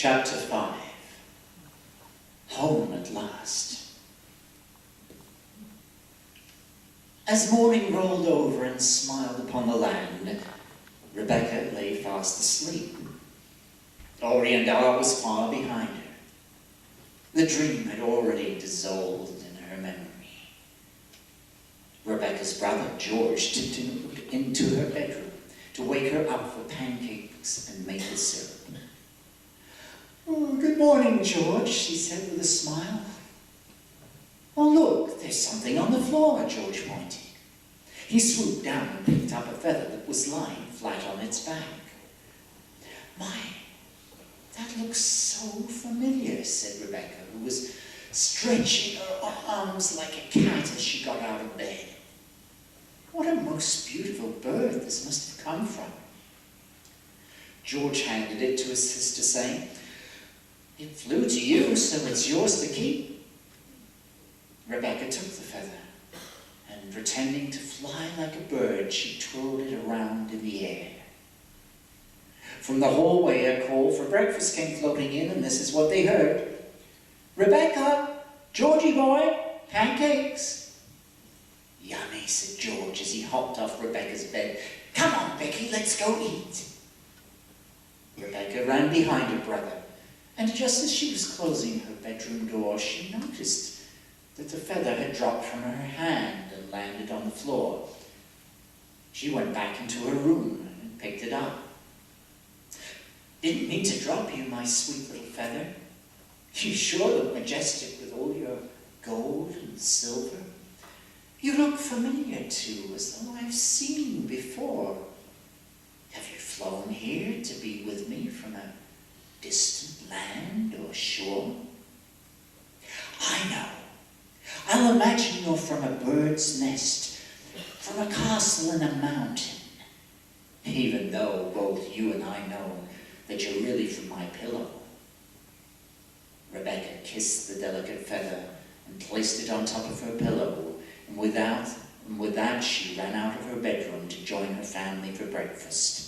Chapter 5. Home at last. As morning rolled over and smiled upon the land, Rebecca lay fast asleep. Oriandar was far behind her. The dream had already dissolved in her memory. Rebecca's brother, George, tipped into her bedroom to wake her up for pancakes and maple syrup. "Oh, good morning, George," she said with a smile. "Oh, look, there's something on the floor," George pointed. He swooped down and picked up a feather that was lying flat on its back. "My, that looks so familiar," said Rebecca, who was stretching her arms like a cat as she got out of bed. "What a most beautiful bird this must have come from." George handed it to his sister, saying, "It flew to you, so it's yours to keep." Rebecca took the feather, and pretending to fly like a bird, she twirled it around in the air. From the hallway, a call for breakfast came floating in, and this is what they heard. "Rebecca, Georgie boy, pancakes." "Yummy," said George as he hopped off Rebecca's bed. "Come on, Becky, let's go eat." Rebecca ran behind her brother, and just as she was closing her bedroom door, she noticed that the feather had dropped from her hand and landed on the floor. She went back into her room and picked it up. "Didn't mean to drop you, my sweet little feather. You sure look majestic with all your gold and silver. You look familiar too, as though I've seen you before. Have you flown here to be with me from a distant land or shore? I know. I'll imagine you're from a bird's nest, from a castle in a mountain, even though both you and I know that you're really from my pillow." Rebecca kissed the delicate feather and placed it on top of her pillow, and with that she ran out of her bedroom to join her family for breakfast.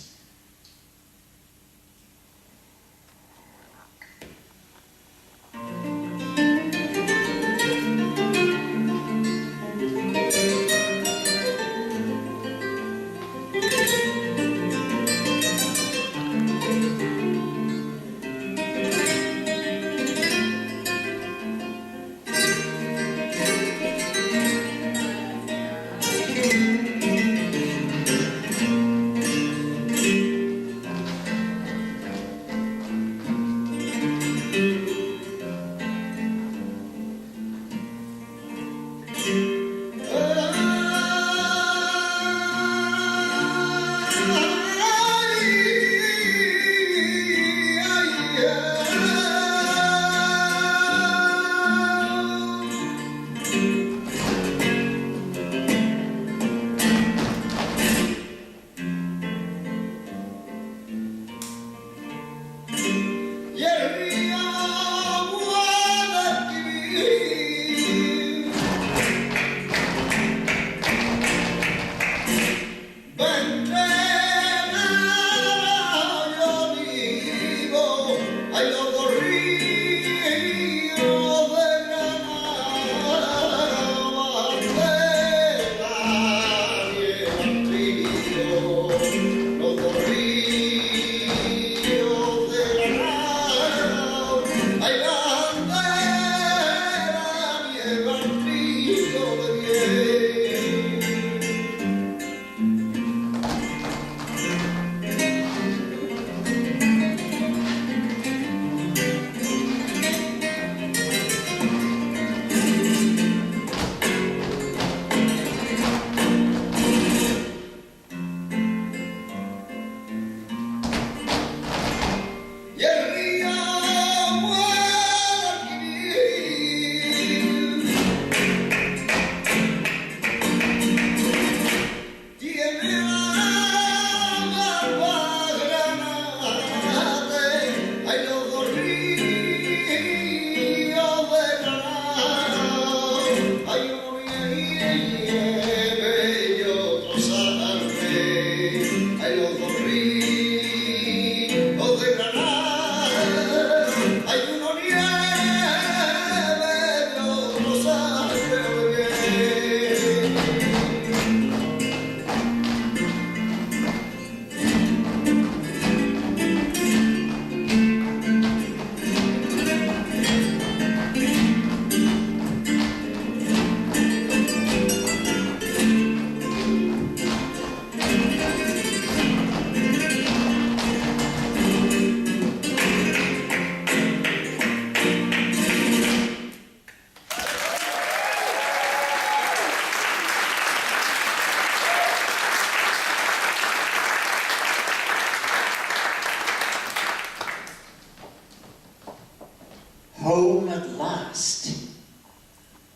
"Home at last,"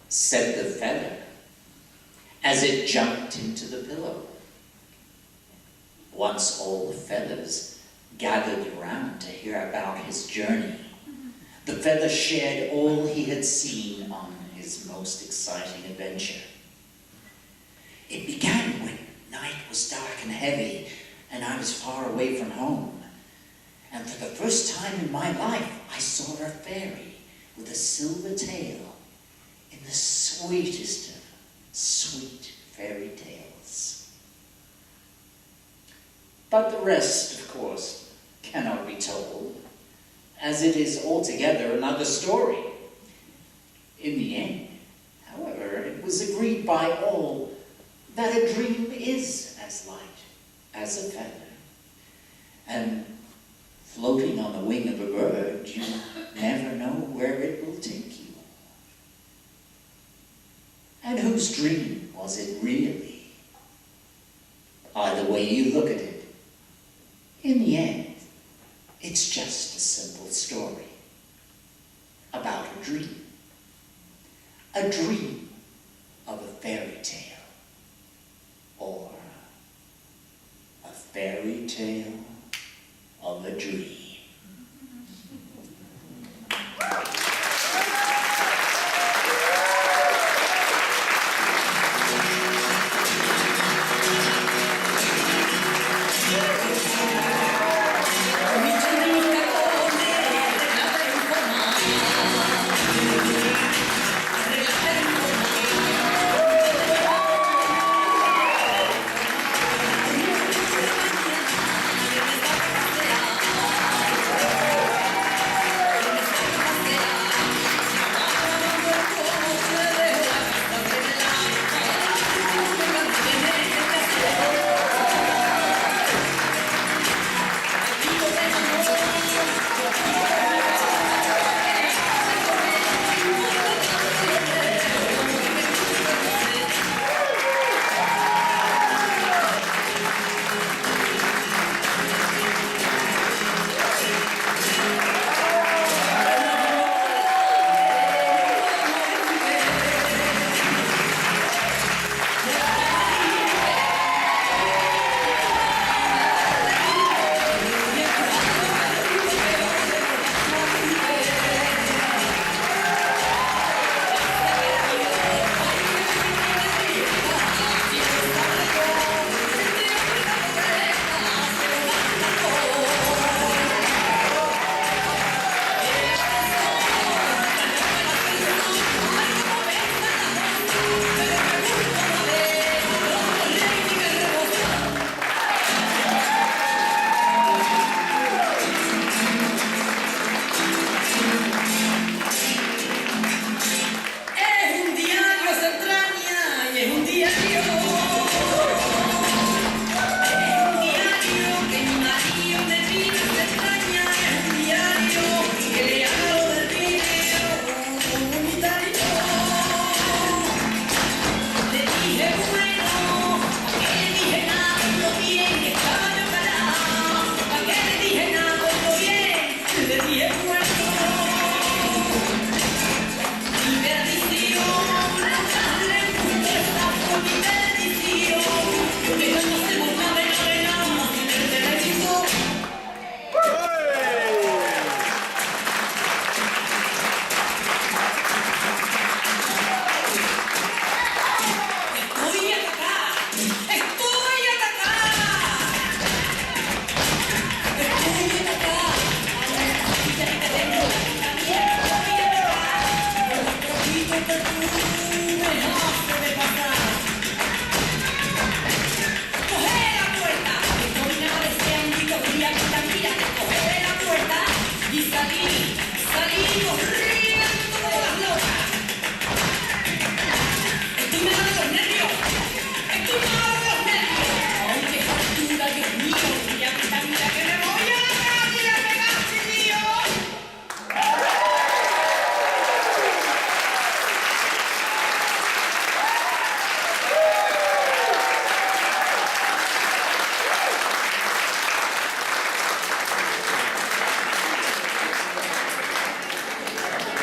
said the feather, as it jumped into the pillow. Once all the feathers gathered around to hear about his journey, the feather shared all he had seen on his most exciting adventure. It began when night was dark and heavy, and I was far away from home. And for the first time in my life, I saw a fairy with a silver tail in the sweetest of sweet fairy tales. But the rest, of course, cannot be told, as it is altogether another story. In the end, however, it was agreed by all that a dream is as light as a feather, and floating on the wing of a bird, you never know where it will take you. And whose dream was it really? Either way you look at it, in the end, it's just a simple story about a dream. A dream of a fairy tale, or a fairy tale of a dream.